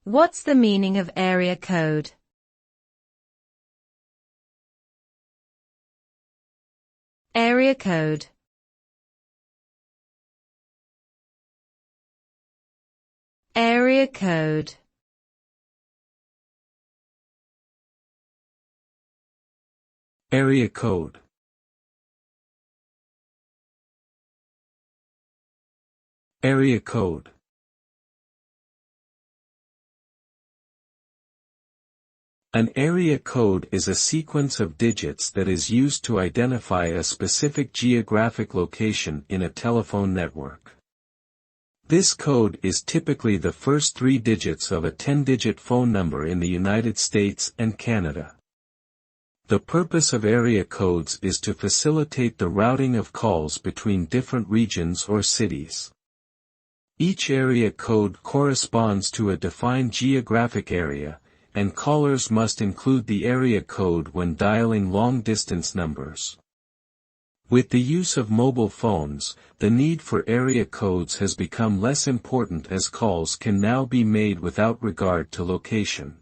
What's the meaning of area code? Area code. Area code. Area code. Area code. An area code is a sequence of digits that is used to identify a specific geographic location in a telephone network. This code is typically the first 3 digits of a 10-digit phone number in the United States and Canada. The purpose of area codes is to facilitate the routing of calls between different regions or cities. Each area code corresponds to a defined geographic area, and callers must include the area code when dialing long-distance numbers. With the use of mobile phones, the need for area codes has become less important as calls can now be made without regard to location.